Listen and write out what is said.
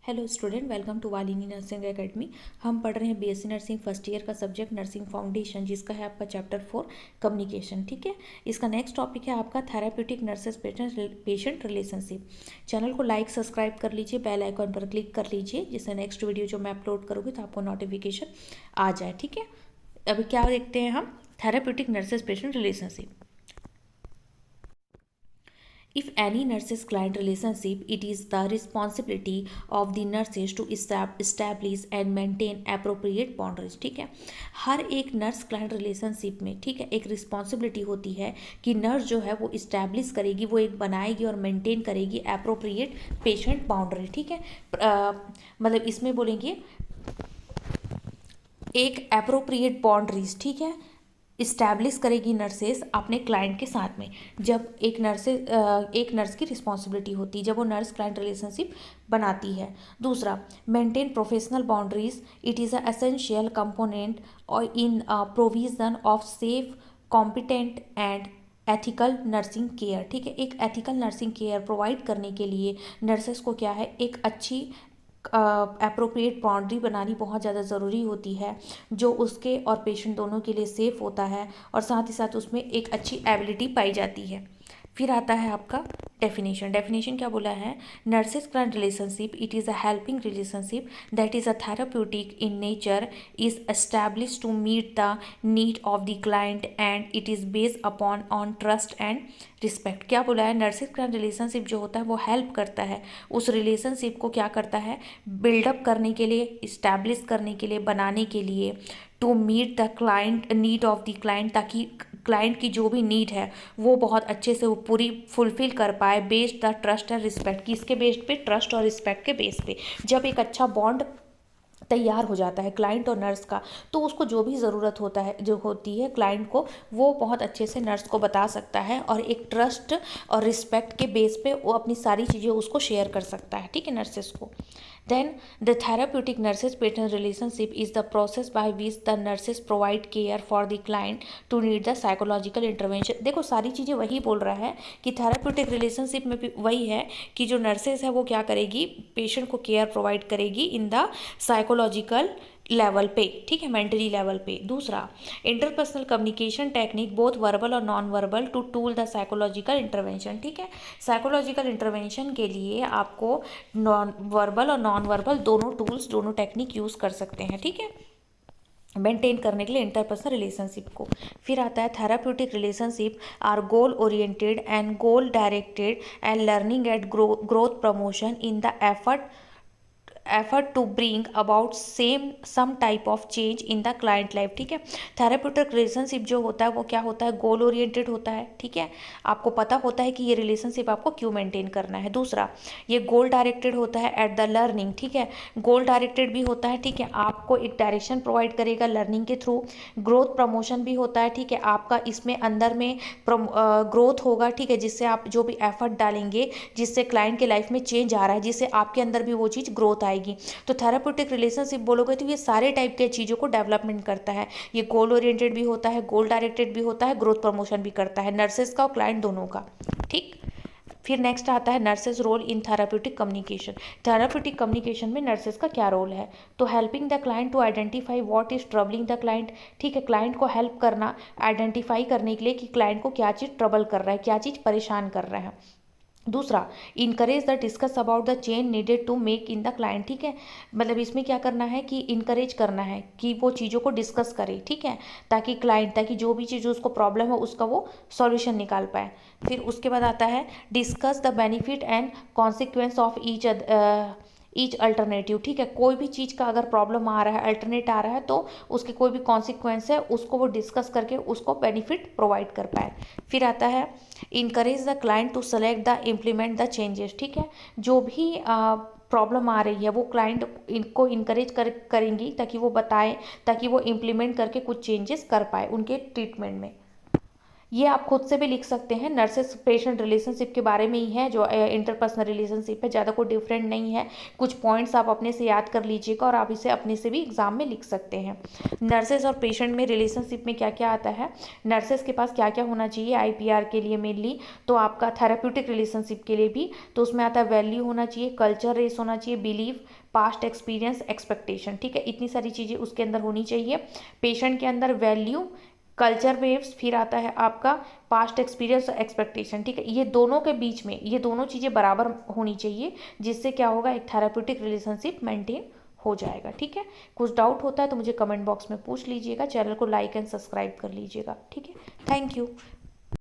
Hello student, welcome to Valini nursing academy. हम पढ़ रहे हैं बीएससी नर्सिंग फर्स्ट ईयर का सब्जेक्ट नर्सिंग फाउंडेशन, जिसका है आपका चैप्टर 4 कम्युनिकेशन। ठीक है, इसका नेक्स्ट टॉपिक है आपका therapeutic nurses patient relationship. Channel को लाइक सब्सक्राइब कर लीजिए, बेल आइकॉन पर क्लिक कर लीजिए, जिससे नेक्स्ट वीडियो जो मैं अपलोड करूँगी तो आपको नोटिफिकेशन आ जाए। ठीक है, अभी क्या देखते हैं हम, therapeutic nurses patient relationship. If any nurses client relationship, it is the responsibility of the nurses to establish and maintain appropriate boundaries। ठीक है, हर एक नर्स क्लाइंट रिलेशनशिप में, ठीक है, एक रिस्पॉन्सिबिलिटी होती है कि नर्स जो है वो इस्टेब्लिश करेगी, वो एक बनाएगी और मेंटेन करेगी अप्रोप्रिएट पेशेंट बाउंड्री। ठीक है, मतलब इसमें बोलेंगे एक अप्रोप्रिएट बाउंड्रीज, ठीक है, इस्टेब्लिश करेगी नर्सेस अपने क्लाइंट के साथ में। जब एक नर्स की रिस्पॉन्सिबिलिटी होती है जब वो नर्स क्लाइंट रिलेशनशिप बनाती है। दूसरा, maintain professional boundaries, it is a essential component और in provision of safe competent and ethical nursing care. ठीक है, एक एथिकल नर्सिंग केयर प्रोवाइड करने के लिए नर्सेस को क्या है, एक अच्छी अप्रोप्रिएट बाउंड्री बनानी बहुत ज़्यादा ज़रूरी होती है, जो उसके और पेशेंट दोनों के लिए सेफ़ होता है और साथ ही साथ उसमें एक अच्छी एबिलिटी पाई जाती है। फिर आता है आपका डेफिनेशन। डेफिनेशन क्या बोला है, nurses client relationship, it is a helping relationship that is a therapeutic in nature, is establish to meet the need of the client and it is based upon on trust and respect. क्या बोला है, nurses client relationship जो होता है वो help करता है, उस रिलेशनशिप को क्या करता है, बिल्डअप करने के लिए, इस्टेब्लिश करने के लिए, बनाने के लिए, to meet the client need of the client, ताकि क्लाइंट की जो भी नीड है वो बहुत अच्छे से वो पूरी फुलफिल कर पाए, based the trust and respect. किसके बेस्ड पे, ट्रस्ट और रिस्पेक्ट के बेस पे। जब एक अच्छा बॉन्ड तैयार हो जाता है क्लाइंट और नर्स का, तो उसको जो भी ज़रूरत होता है, जो होती है क्लाइंट को, वो बहुत अच्छे से नर्स को बता सकता है और एक ट्रस्ट और रिस्पेक्ट के बेस पे वो अपनी सारी चीज़ें उसको शेयर कर सकता है। ठीक है, नर्सेस को। Then the therapeutic nurses patient relationship is the process by which the nurses provide care for the client to need the psychological intervention. देखो, सारी चीज़ें वही बोल रहा है कि थेराप्यूटिक रिलेशनशिप में भी वही है कि जो नर्सेस है वो क्या करेगी, पेशेंट को केयर प्रोवाइड करेगी इन द साइकोलॉजिकल लेवल पे, ठीक है, मेंटली लेवल पे। दूसरा, interpersonal communication technique both verbal और non verbal to tool the psychological intervention. ठीक है, साइकोलॉजिकल इंटरवेंशन के लिए आपको नॉन वर्बल और नॉन वर्बल दोनों टूल्स, दोनों टेक्निक यूज़ कर सकते हैं। ठीक है, मेंटेन करने के लिए इंटरपर्सनल रिलेशनशिप को। फिर आता है therapeutic relationship are goal oriented and goal directed and learning at growth promotion in the effort to bring about some type of change in the client life। ठीक है, थेराप्यूटिक रिलेशनशिप जो होता है वो क्या होता है, गोल ओरिएंटेड होता है। ठीक है, आपको पता होता है कि ये रिलेशनशिप आपको क्यों मेंटेन करना है। दूसरा, ये गोल डायरेक्टेड होता है एट द लर्निंग। ठीक है, गोल डायरेक्टेड भी होता है, ठीक है, आपको एक डायरेक्शन प्रोवाइड करेगा लर्निंग के थ्रू। ग्रोथ प्रमोशन भी होता है, ठीक है, आपका इसमें अंदर में ग्रोथ होगा, ठीक है, जिससे आप जो भी एफर्ट डालेंगे, जिससे क्लाइंट के लाइफ में चेंज आ रहा है, जिससे आपके अंदर भी वो चीज़ ग्रोथ आएगी। तो थेराप्यूटिक रिलेशनशिप बोलोगे तो ये सारे टाइप के चीज़ों को डेवलपमेंट करता है। ये गोल ओरिएंटेड भी होता है, गोल डायरेक्टेड भी होता है, ग्रोथ प्रमोशन भी करता है, नर्सेस का और क्लाइंट दोनों का। ठीक, फिर नेक्स्ट आता है nurses role in therapeutic communication. Therapeutic communication में नर्सेस का क्या रोल है, तो helping the client to identify what is troubling the client. ठीक है, क्लाइंट को हेल्प करना, आइडेंटिफाई करने के लिए कि क्लाइंट को क्या चीज़ ट्रबल कर रहा है, क्या चीज़ परेशान कर रहा है। दूसरा, encourage the discuss about the change needed to make in the client. ठीक है, मतलब इसमें क्या करना है कि इनकरेज करना है कि वो चीज़ों को डिस्कस करे, ठीक है, ताकि क्लाइंट, ताकि जो भी चीज़ उसको प्रॉब्लम है उसका वो सॉल्यूशन निकाल पाए। फिर उसके बाद आता है discuss the benefit and consequence of each alternative. ठीक है, कोई भी चीज़ का अगर प्रॉब्लम आ रहा है, अल्टरनेट आ रहा है, तो उसके कोई भी कॉन्सिक्वेंस है उसको वो डिस्कस करके उसको बेनिफिट प्रोवाइड कर पाए। फिर आता है encourage the client to select the implement the changes. ठीक है, जो भी प्रॉब्लम आ रही है वो क्लाइंट इनको इनकरेज करेंगी ताकि वो बताएं, ताकि वो इम्प्लीमेंट करके कुछ चेंजेस कर पाए उनके ट्रीटमेंट में। ये आप खुद से भी लिख सकते हैं, नर्सेस पेशेंट रिलेशनशिप के बारे में ही है, जो इंटरपर्सनल रिलेशनशिप है, ज़्यादा कोई डिफरेंट नहीं है। कुछ पॉइंट्स आप अपने से याद कर लीजिएगा और आप इसे अपने से भी एग्जाम में लिख सकते हैं। नर्सेस और पेशेंट में रिलेशनशिप में क्या क्या आता है, नर्सेस के पास क्या क्या होना चाहिए आईपीआर के लिए मेनली, तो आपका थेराप्यूटिक रिलेशनशिप के लिए भी, तो उसमें आता है वैल्यू होना चाहिए, कल्चर रेस होना चाहिए, बिलीव, पास्ट एक्सपीरियंस, एक्सपेक्टेशन, ठीक है, इतनी सारी चीज़ें उसके अंदर होनी चाहिए। पेशेंट के अंदर वैल्यू, कल्चर वेव्स, फिर आता है आपका पास्ट एक्सपीरियंस और एक्सपेक्टेशन, ठीक है, ये दोनों के बीच में ये दोनों चीज़ें बराबर होनी चाहिए, जिससे क्या होगा, एक थेराप्यूटिक रिलेशनशिप मेंटेन हो जाएगा। ठीक है, कुछ डाउट होता है तो मुझे कमेंट बॉक्स में पूछ लीजिएगा, चैनल को लाइक एंड सब्सक्राइब कर लीजिएगा। ठीक है, थैंक यू।